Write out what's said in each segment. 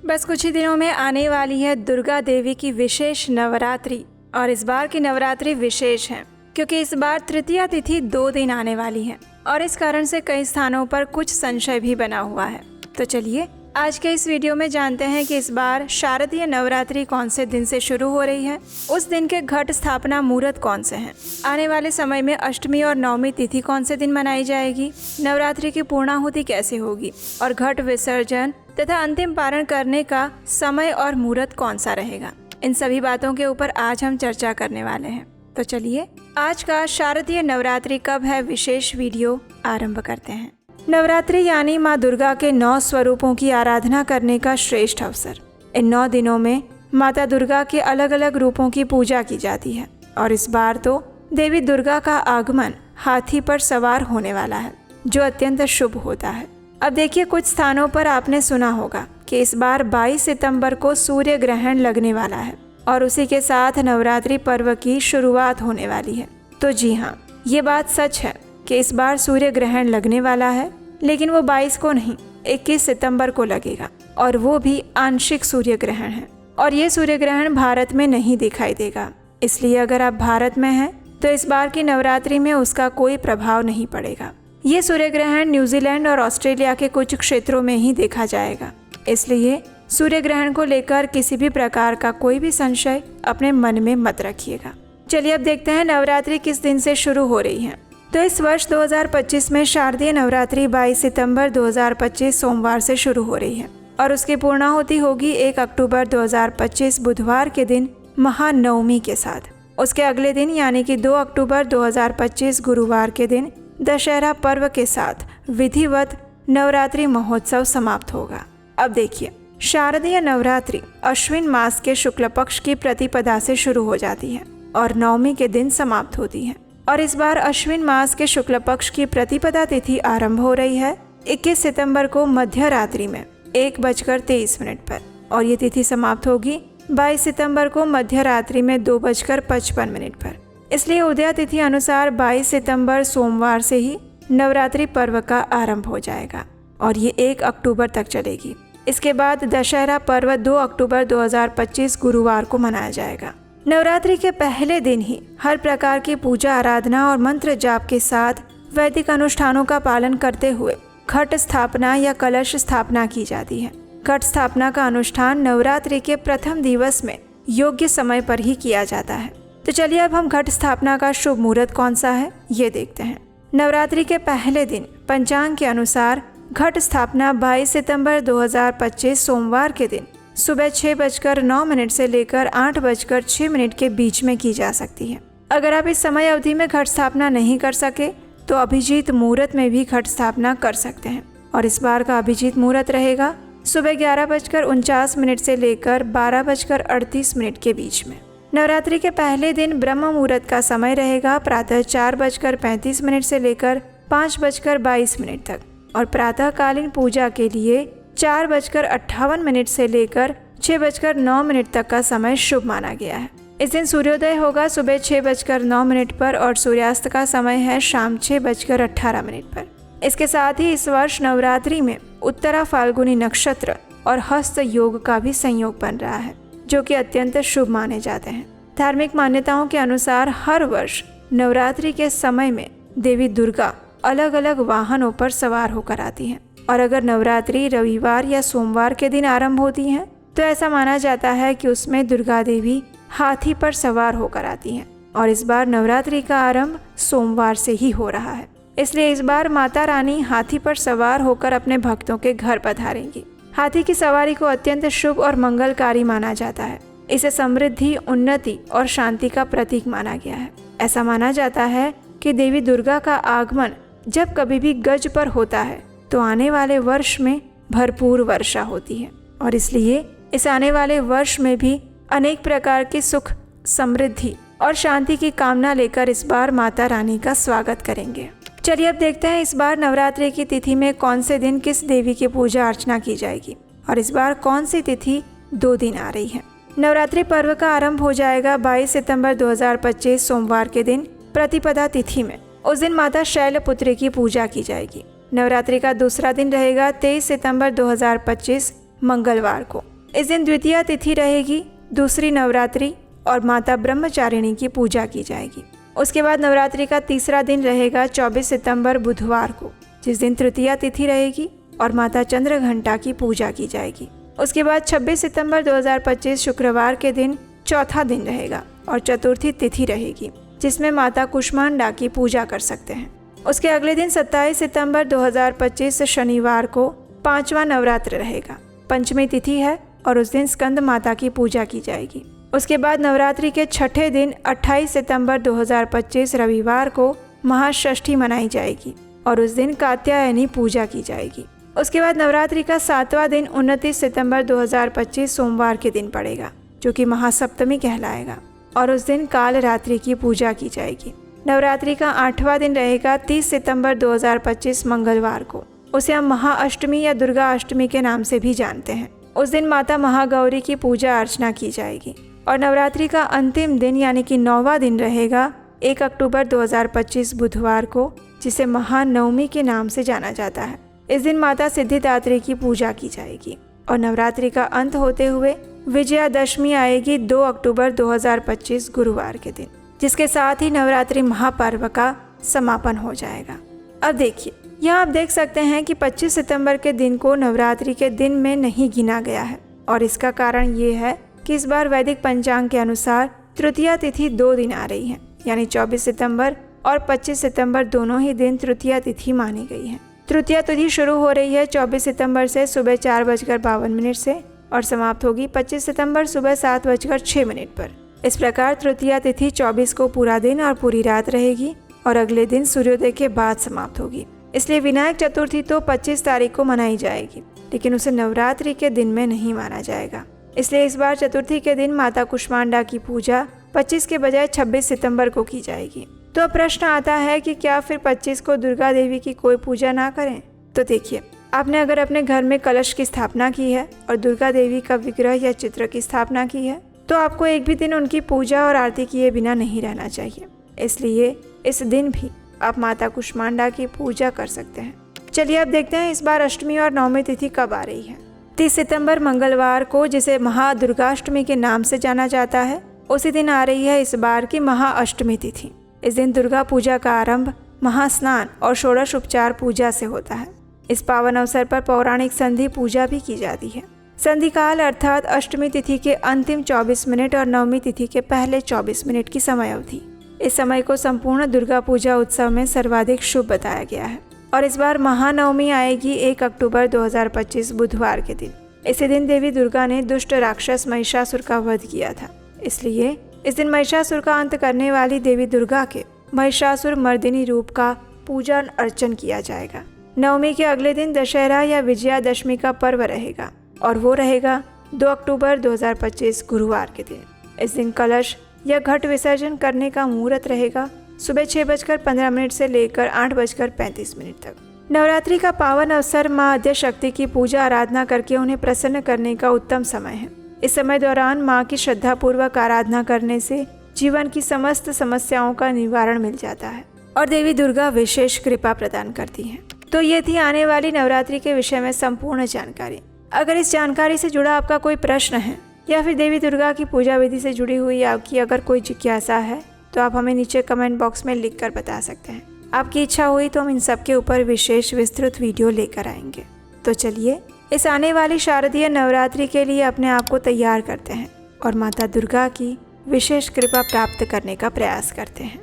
बस कुछ ही दिनों में आने वाली है दुर्गा देवी की विशेष नवरात्रि। और इस बार की नवरात्रि विशेष है क्योंकि इस बार तृतीया तिथि 2 दिन आने वाली है और इस कारण से कई स्थानों पर कुछ संशय भी बना हुआ है। तो चलिए आज के इस वीडियो में जानते हैं कि इस बार शारदीय नवरात्रि कौन से दिन से शुरू हो रही है, उस दिन के घट स्थापना मुहूर्त कौन से हैं, आने वाले समय में अष्टमी और नवमी तिथि कौन से दिन मनाई जाएगी, नवरात्रि की पूर्णाहुति कैसे होगी और घट विसर्जन तथा अंतिम पारण करने का समय और मुहूर्त कौन सा रहेगा। इन सभी बातों के ऊपर आज हम चर्चा करने वाले हैं। तो चलिए आज का शारदीय नवरात्रि कब है विशेष वीडियो आरंभ करते हैं। नवरात्रि यानी माँ दुर्गा के 9 स्वरूपों की आराधना करने का श्रेष्ठ अवसर। इन 9 दिनों में माता दुर्गा के अलग अलग रूपों की पूजा की जाती है और इस बार तो देवी दुर्गा का आगमन हाथी पर सवार होने वाला है, जो अत्यंत शुभ होता है। अब देखिए, कुछ स्थानों पर आपने सुना होगा कि इस बार 22 सितंबर को सूर्य ग्रहण लगने वाला है और उसी के साथ नवरात्रि पर्व की शुरुआत होने वाली है। तो जी हाँ, ये बात सच है कि इस बार सूर्य ग्रहण लगने वाला है, लेकिन वो 22 को नहीं 21 सितंबर को लगेगा और वो भी आंशिक सूर्य ग्रहण है। और ये सूर्य ग्रहण भारत में नहीं दिखाई देगा, इसलिए अगर आप भारत में हैं तो इस बार की नवरात्रि में उसका कोई प्रभाव नहीं पड़ेगा। ये सूर्य ग्रहण न्यूजीलैंड और ऑस्ट्रेलिया के कुछ क्षेत्रों में ही देखा जाएगा, इसलिए सूर्य ग्रहण को लेकर किसी भी प्रकार का कोई भी संशय अपने मन में मत रखिएगा। चलिए अब देखते हैं नवरात्रि किस दिन से शुरू हो रही है। तो इस वर्ष 2025 में शारदीय नवरात्रि 22 सितंबर 2025 सोमवार से शुरू हो रही है और उसकी पूर्णाहुति होगी 1 अक्टूबर 2025 बुधवार के दिन महानवमी के साथ। उसके अगले दिन यानी कि 2 अक्टूबर 2025 गुरुवार के दिन दशहरा पर्व के साथ विधिवत नवरात्रि महोत्सव समाप्त होगा। अब देखिए, शारदीय नवरात्रि अश्विन मास के शुक्ल पक्ष की प्रतिपदा से शुरू हो जाती है और नवमी के दिन समाप्त होती है। और इस बार अश्विन मास के शुक्ल पक्ष की प्रतिपदा तिथि आरंभ हो रही है 21 सितंबर को मध्य रात्रि में 1:23 पर और ये तिथि समाप्त होगी 22 सितंबर को मध्य रात्रि में 2:55 पर। इसलिए उदया तिथि अनुसार 22 सितंबर सोमवार से ही नवरात्रि पर्व का आरंभ हो जाएगा और ये 1 अक्टूबर तक चलेगी। इसके बाद दशहरा पर्व 2 अक्टूबर 2025 गुरुवार को मनाया जाएगा। नवरात्रि के पहले दिन ही हर प्रकार की पूजा आराधना और मंत्र जाप के साथ वैदिक अनुष्ठानों का पालन करते हुए घट स्थापना या कलश स्थापना की जाती है। घट स्थापना का अनुष्ठान नवरात्रि के प्रथम दिवस में योग्य समय पर ही किया जाता है। तो चलिए अब हम घट स्थापना का शुभ मुहूर्त कौन सा है ये देखते हैं। नवरात्रि के पहले दिन पंचांग के अनुसार घट स्थापना 22 सितंबर 2025 सोमवार के दिन सुबह 6:09 से लेकर 8:06 के बीच में की जा सकती है। अगर आप इस समय अवधि में घट स्थापना नहीं कर सके तो अभिजीत मुहूर्त में भी घट स्थापना कर सकते हैं और इस बार का अभिजीत मुहूर्त रहेगा सुबह 11:49 से लेकर 12:38 के बीच में। नवरात्रि के पहले दिन ब्रह्म मुहूर्त का समय रहेगा प्रातः 4:35 से लेकर 5:22 तक और प्रातःकालीन पूजा के लिए 4:58 से लेकर 6:09 तक का समय शुभ माना गया है। इस दिन सूर्योदय होगा सुबह 6:09 पर और सूर्यास्त का समय है शाम 6:18 पर। इसके साथ ही इस वर्ष नवरात्रि में उत्तरा फाल्गुनी नक्षत्र और हस्त योग का भी संयोग बन रहा है, जो कि अत्यंत शुभ माने जाते हैं। धार्मिक मान्यताओं के अनुसार हर वर्ष नवरात्रि के समय में देवी दुर्गा अलग अलग वाहनों पर सवार होकर आती हैं और अगर नवरात्रि रविवार या सोमवार के दिन आरंभ होती हैं तो ऐसा माना जाता है कि उसमें दुर्गा देवी हाथी पर सवार होकर आती हैं और इस बार नवरात्रि का आरंभ सोमवार से ही हो रहा है, इसलिए इस बार माता रानी हाथी पर सवार होकर अपने भक्तों के घर पधारेंगी। हाथी की सवारी को अत्यंत शुभ और मंगलकारी माना जाता है। इसे समृद्धि, उन्नति और शांति का प्रतीक माना गया है। ऐसा माना जाता है कि देवी दुर्गा का आगमन जब कभी भी गज पर होता है तो आने वाले वर्ष में भरपूर वर्षा होती है और इसलिए इस आने वाले वर्ष में भी अनेक प्रकार की सुख, समृद्धि और शांति की कामना लेकर इस बार माता रानी का स्वागत करेंगे। चलिए अब देखते हैं इस बार नवरात्रि की तिथि में कौन से दिन किस देवी की पूजा अर्चना की जाएगी और इस बार कौन सी तिथि 2 दिन आ रही है। नवरात्रि पर्व का आरंभ हो जाएगा 22 सितंबर 2025 सोमवार के दिन प्रतिपदा तिथि में। उस दिन माता शैलपुत्री की पूजा की जाएगी। नवरात्रि का दूसरा दिन रहेगा 23 सितंबर 2025 मंगलवार को इस दिन द्वितीया तिथि रहेगी, दूसरी नवरात्रि और माता ब्रह्मचारिणी की पूजा की जाएगी। उसके बाद नवरात्रि का तीसरा दिन रहेगा 24 सितंबर बुधवार को, जिस दिन तृतीया तिथि रहेगी और माता चंद्रघंटा की पूजा की जाएगी। उसके बाद 26 सितंबर 2025 शुक्रवार के दिन चौथा दिन रहेगा और चतुर्थी तिथि रहेगी, जिसमें माता कुष्मांडा की पूजा कर सकते हैं। उसके अगले दिन 27 सितंबर 2025 शनिवार को पांचवा नवरात्र रहेगा, पंचमी तिथि है और उस दिन स्कंद माता की पूजा की जाएगी। उसके बाद नवरात्रि के छठे दिन 28 सितंबर 2025 रविवार को महाषष्ठी मनाई जाएगी और उस दिन कात्यायनी पूजा की जाएगी। उसके बाद नवरात्रि का सातवां दिन 29 सितंबर 2025 सोमवार के दिन पड़ेगा, जो कि महासप्तमी कहलाएगा और उस दिन काल रात्रि की पूजा की जाएगी। नवरात्रि का आठवां दिन रहेगा 30 सितंबर 2025 मंगलवार को। उसे हम महाअष्टमी या दुर्गा अष्टमी के नाम से भी जानते हैं। उस दिन माता महागौरी की पूजा अर्चना की जाएगी। और नवरात्रि का अंतिम दिन यानी कि 9वां दिन रहेगा 1 अक्टूबर 2025 बुधवार को, जिसे महानवमी के नाम से जाना जाता है। इस दिन माता सिद्धिदात्री की पूजा की जाएगी और नवरात्रि का अंत होते हुए विजयादशमी आएगी 2 अक्टूबर 2025 गुरुवार के दिन, जिसके साथ ही नवरात्रि महापर्व का समापन हो जाएगा। अब देखिए, यहाँ आप देख सकते हैं कि 25 सितंबर के दिन को नवरात्रि के दिन में नहीं गिना गया है और इसका कारण ये है कि इस बार वैदिक पंचांग के अनुसार तृतीया तिथि 2 दिन आ रही है, यानी 24 सितंबर और 25 सितंबर दोनों ही दिन तृतीया तिथि मानी गई है। तृतीया तिथि शुरू हो रही है 24 सितंबर से सुबह 4:52 से और समाप्त होगी 25 सितंबर सुबह 7:06 पर। इस प्रकार तृतीया तिथि 24 को पूरा दिन और पूरी रात रहेगी और अगले दिन सूर्योदय के बाद समाप्त होगी। इसलिए विनायक चतुर्थी तो 25 तारीख को मनाई जाएगी, लेकिन उसे नवरात्रि के दिन में नहीं माना जाएगा। इसलिए इस बार चतुर्थी के दिन माता कुष्मांडा की पूजा 25 के बजाय 26 सितंबर को की जाएगी। तो अब प्रश्न आता है कि क्या फिर 25 को दुर्गा देवी की कोई पूजा ना करें? तो देखिए, आपने अगर अपने घर में कलश की स्थापना की है और दुर्गा देवी का विग्रह या चित्र की स्थापना की है, तो आपको एक भी दिन उनकी पूजा और आरती किए बिना नहीं रहना चाहिए। इसलिए इस दिन भी आप माता कुष्मांडा की पूजा कर सकते हैं। चलिए अब देखते हैं इस बार अष्टमी और नवमी तिथि कब आ रही है। 30 सितंबर मंगलवार को, जिसे महादुर्गाष्टमी के नाम से जाना जाता है, उसी दिन आ रही है इस बार की महाअष्टमी तिथि। इस दिन दुर्गा पूजा का आरंभ महास्नान और षोडश उपचार पूजा से होता है। इस पावन अवसर पर पौराणिक संधि पूजा भी की जाती है। संधि काल अर्थात अष्टमी तिथि के अंतिम 24 मिनट और नवमी तिथि के पहले 24 मिनट की समय अवधि। इस समय को संपूर्ण दुर्गा पूजा उत्सव में सर्वाधिक शुभ बताया गया है। और इस बार महानवमी आएगी 1 अक्टूबर 2025 बुधवार के दिन। इसी दिन देवी दुर्गा ने दुष्ट राक्षस महिषासुर का वध किया था। इसलिए इस दिन महिषासुर का अंत करने वाली देवी दुर्गा के महिषासुर मर्दिनी रूप का पूजन अर्चन किया जाएगा। नवमी के अगले दिन दशहरा या विजयादशमी का पर्व रहेगा और वो रहेगा 2 अक्टूबर 2025 गुरुवार के दिन। इस दिन कलश या घट विसर्जन करने का मुहूर्त रहेगा सुबह 6:15 से लेकर 8:35 तक। नवरात्रि का पावन अवसर माँ आद्य शक्ति की पूजा आराधना करके उन्हें प्रसन्न करने का उत्तम समय है। इस समय दौरान माँ की श्रद्धापूर्वक आराधना करने से जीवन की समस्त समस्याओं का निवारण मिल जाता है और देवी दुर्गा विशेष कृपा प्रदान करती हैं। तो ये थी आने वाली नवरात्रि के विषय में संपूर्ण जानकारी। अगर इस जानकारी से जुड़ा आपका कोई प्रश्न है या फिर देवी दुर्गा की पूजा विधि से जुड़ी हुई आपकी अगर कोई जिज्ञासा है, तो आप हमें नीचे कमेंट बॉक्स में लिख कर बता सकते हैं। आपकी इच्छा हुई तो हम इन सब के ऊपर विशेष विस्तृत वीडियो लेकर आएंगे। तो चलिए इस आने वाली शारदीय नवरात्रि के लिए अपने आप को तैयार करते हैं और माता दुर्गा की विशेष कृपा प्राप्त करने का प्रयास करते हैं।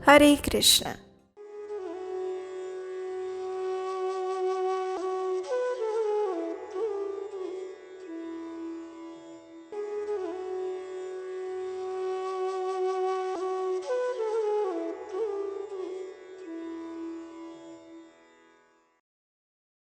हरे कृष्ण।